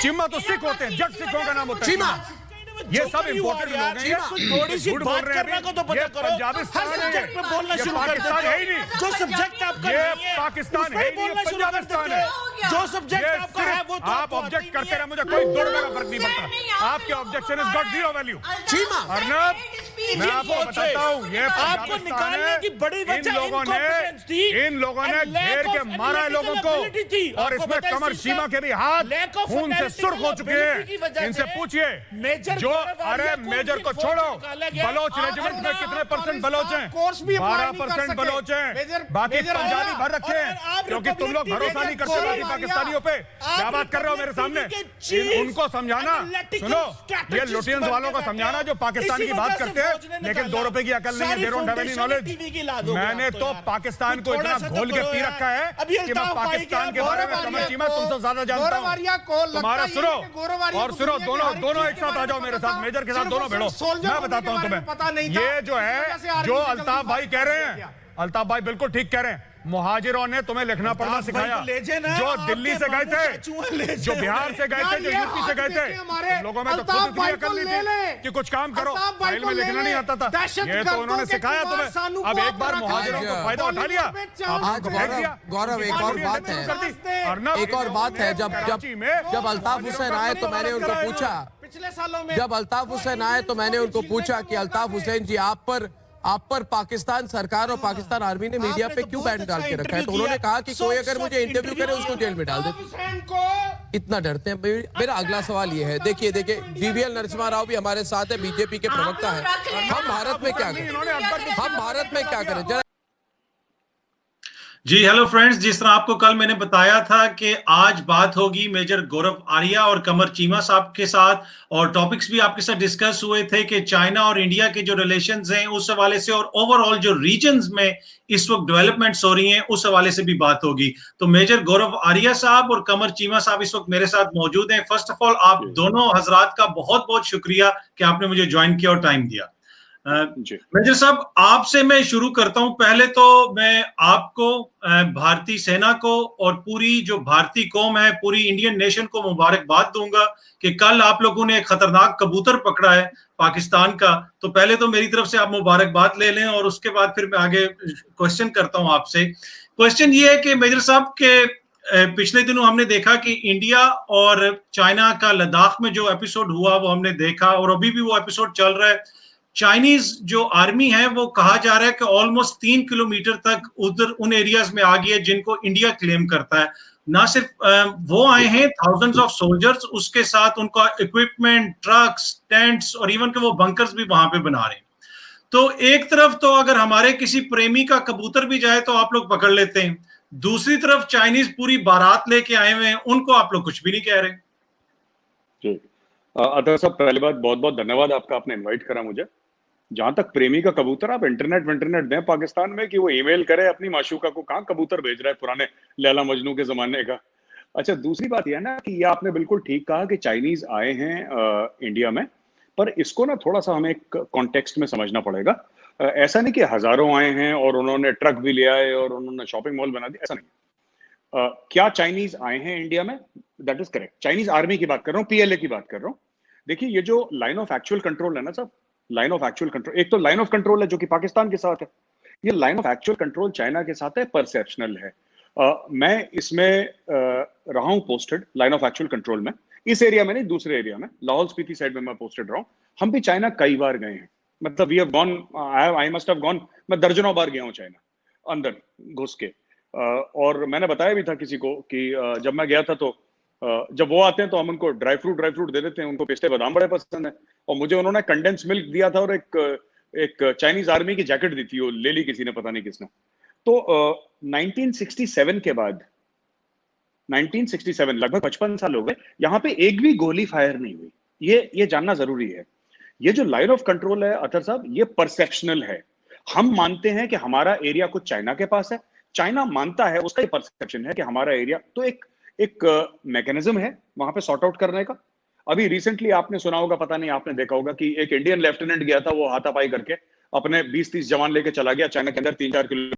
चीमा तो सिख होते हैं, जट सिखों का नाम होता है चीमा। ये सब इम्पोर्टेंट लोग हैं। थोड़ी सी बात करने को तो पता करो। पंजाबिस्तान हर सब्जेक्ट पे बोलना शुरू कर पाकिस्तान देते है ही नहीं। जो सब्जेक्ट आपका ये नहीं है पाकिस्तान उस पे है ही बोलना शुरू कर पंजाबिस्तान देते है। जो सब्जेक्ट आपका है वो तो आप ऑब्जेक्ट करते रहे, मुझे कोई 2 रुपए का फर्क नहीं पड़ता। आपके objection is got 0 value. Cheema Arnab, मैं आपको बताता हूँ, ये आपको निकालने की बड़ी वजह इनकॉम्पिटेंस थी। इन लोगों ने घेर के मारा है लोगों को, और इसमें कमर सीमा के भी हाथ खून से सुर्ख हो चुके हैं। इनसे पूछिए जो, अरे मेजर को छोड़ो, बलोच रेजिमेंट में कितने % बलोच हैं? 12% बलोच हैं, बाकी पंजाबी भर रखे हैं, क्योंकि तुम लोग भरोसा नहीं करते बाकी पाकिस्तानियों पे। क्या बात कर रहे हो मेरे सामने? उनको समझाना, सुनो, ये लुटियंस वालों को समझाना जो पाकिस्तान की बात करते हैं लेकिन 2 रुपए की अकल नहीं है, they don't have any knowledge. मैंने तो पाकिस्तान को इतना घोल के पी रखा है कि मैं पाकिस्तान के बारे में कमर चीमा तुमसे ज्यादा जानता हूं। तुम्हारा सुनो और सुनो, दोनों एक साथ आ जाओ मेरे साथ, मेजर के साथ दोनों भिड़ो। मैं बताता हूं तुम्हें, ये जो है, जो अल्ताफ भाई कह रहे हैं, अल्ताफ भाई बिल्कुल ठीक कह रहे हैं। मुहाजिरों ने तुम्हें लिखना पढ़ना सिखाया, जो दिल्ली से गए थे, जो बिहार से गए थे, जो यूपी से गए थे, लोगों में तो खुद इतनी अकल नहीं थी कि कुछ काम करो, फाइल में लिखना नहीं आता था। ये तो उन्होंने सिखाया तुम्हें। अब एक बार मुहाजिरों को फायदा उठा लिया, गौरव एक और बात है, एक और बात है, जब अल्ताफ हुसैन आए तो मैंने उनको पूछा, पिछले सालों में जब अल्ताफ हुसैन आए तो मैंने उनको पूछा कि अल्ताफ हुसैन जी आप पर पाकिस्तान सरकार और पाकिस्तान आर्मी ने मीडिया पे क्यों बैन डाल के रखा है? तो उन्होंने कहा कि कोई अगर मुझे इंटरव्यू करे उसको जेल में डाल दे। इतना डरते हैं। मेरा अगला सवाल ये है, देखिए जीवीएल नरसिम्हा राव भी हमारे साथ है, बीजेपी के प्रवक्ता है। हम भारत में क्या करें? जरा जी हेलो फ्रेंड्स, जिस तरह आपको कल मैंने बताया था कि आज बात होगी मेजर गौरव आर्या और कमर चीमा साहब के साथ, और टॉपिक्स भी आपके साथ डिस्कस हुए थे कि चाइना और इंडिया के जो रिलेशंस हैं उस हवाले से, और ओवरऑल जो रीजन्स में इस वक्त डेवलपमेंट्स हो रही हैं उस हवाले से भी बात होगी। तो मेजर गौरव आर्या साहब और कमर चीमा साहब इस वक्त मेरे साथ मौजूद हैं। फर्स्ट ऑफ ऑल आप दोनों हजरात का बहुत बहुत शुक्रिया कि आपने मुझे ज्वाइन किया और टाइम दिया। मेजर साहब, आपसे मैं शुरू करता हूं। पहले तो मैं आपको, भारतीय सेना को और पूरी जो भारतीय कौम है, पूरी इंडियन नेशन को मुबारकबाद दूंगा कि कल आप लोगों ने एक खतरनाक कबूतर पकड़ा है पाकिस्तान का। तो पहले तो मेरी तरफ से आप मुबारकबाद ले लें और उसके बाद फिर मैं आगे क्वेश्चन करता हूं आपसे। क्वेश्चन ये है कि मेजर साहब के पिछले दिनों हमने देखा कि इंडिया और चाइना का लद्दाख में जो एपिसोड हुआ वो हमने देखा, और अभी भी वो एपिसोड चल रहा है। चाइनीज जो आर्मी है वो कहा जा रहा है कि ऑलमोस्ट 3 किलोमीटर तक उधर उन एरियाज में आ गई है जिनको इंडिया क्लेम करता है। ना सिर्फ वो आए हैं, थाउजेंड्स ऑफ सोल्जर्स, उसके साथ उनका इक्विपमेंट, ट्रक्स, टेंट्स और इवन के वो बंकर्स भी वहां पे बना रहे हैं। तो एक तरफ तो अगर हमारे किसी प्रेमी का कबूतर भी जाए तो आप लोग पकड़ लेते हैं, दूसरी तरफ चाइनीज पूरी बारात लेके आए हुए हैं, उनको आप लोग कुछ भी नहीं कह रहे। जी अतर साहब, पहली बात बहुत बहुत धन्यवाद आपका, आपने इनवाइट करा मुझे। जहां तक प्रेमी का कबूतर, आप इंटरनेट दें पाकिस्तान में कि वो ईमेल करे अपनी माशूका को, कहां कबूतर भेज रहा है पुराने लैला मजनू के जमाने का। अच्छा, दूसरी बात यह ना कि ये आपने बिल्कुल ठीक कहा कि चाइनीज आए हैं इंडिया में, पर इसको ना थोड़ा सा हमें एक कॉन्टेक्स्ट में समझना पड़ेगा। ऐसा नहीं कि हजारों आए हैं और उन्होंने ट्रक भी ले आए और उन्होंने शॉपिंग मॉल बना दिया, ऐसा नहीं। क्या चाइनीज आए हैं इंडिया में? That is correct. Chinese army की बात कर रहा हूँ, पीएलए की बात कर रहा हूँ। देखिए, ये जो लाइन ऑफ एक्चुअल कंट्रोल है ना साहब, लाइन ऑफ एक्चुअल कंट्रोल, एक तो लाइन ऑफ कंट्रोल है जो कि पाकिस्तान के साथ है, ये line of actual control China के साथ है, परसेप्शनल है। मैं इसमें रहा हूं posted line of actual control में, इस एरिया में नहीं, दूसरे एरिया में, लाहौल स्पीति साइड में मैं पोस्टेड रहा हूं। हम भी चाइना कई बार गए हैं, मतलब we have gone, I must have gone, मैं दर्जनों बार गया हूं चाइना अंदर घुस के। और मैंने बताया भी था किसी को कि जब मैं गया था तो जब वो आते हैं तो हम उनको ड्राई फ्रूट दे देते हैं, उनको पिस्ते बादाम बड़े पसंद है, और मुझे उन्होंने कंडेंस मिल्क दिया था और एक चाइनीज आर्मी की जैकेट दी थी, वो ले ली किसी ने, पता नहीं किसने। तो 1967 के बाद, 1967 लगभग 55 साल हो गए, यहाँ पे एक भी गोली फायर नहीं हुई। ये जानना जरूरी है। ये जो लाइन ऑफ कंट्रोल है अतर साहब, ये परसेप्शनल है। हम मानते हैं कि हमारा एरिया कुछ चाइना के पास है, चाइना मानता है, उसका ही परसेप्शन है कि हमारा एरिया, तो एक मैकेनिज्म है वहां पे सॉर्ट आउट करने का। अभी रिसेंटली आपने सुना होगा, पता नहीं आपने देखा होगा कि एक इंडियन लेफ्टिनेंट गया था, वो हाथापाई करके अपने 20-30 जवान लेके चला गया चाइना के अंदर 3-4 किलो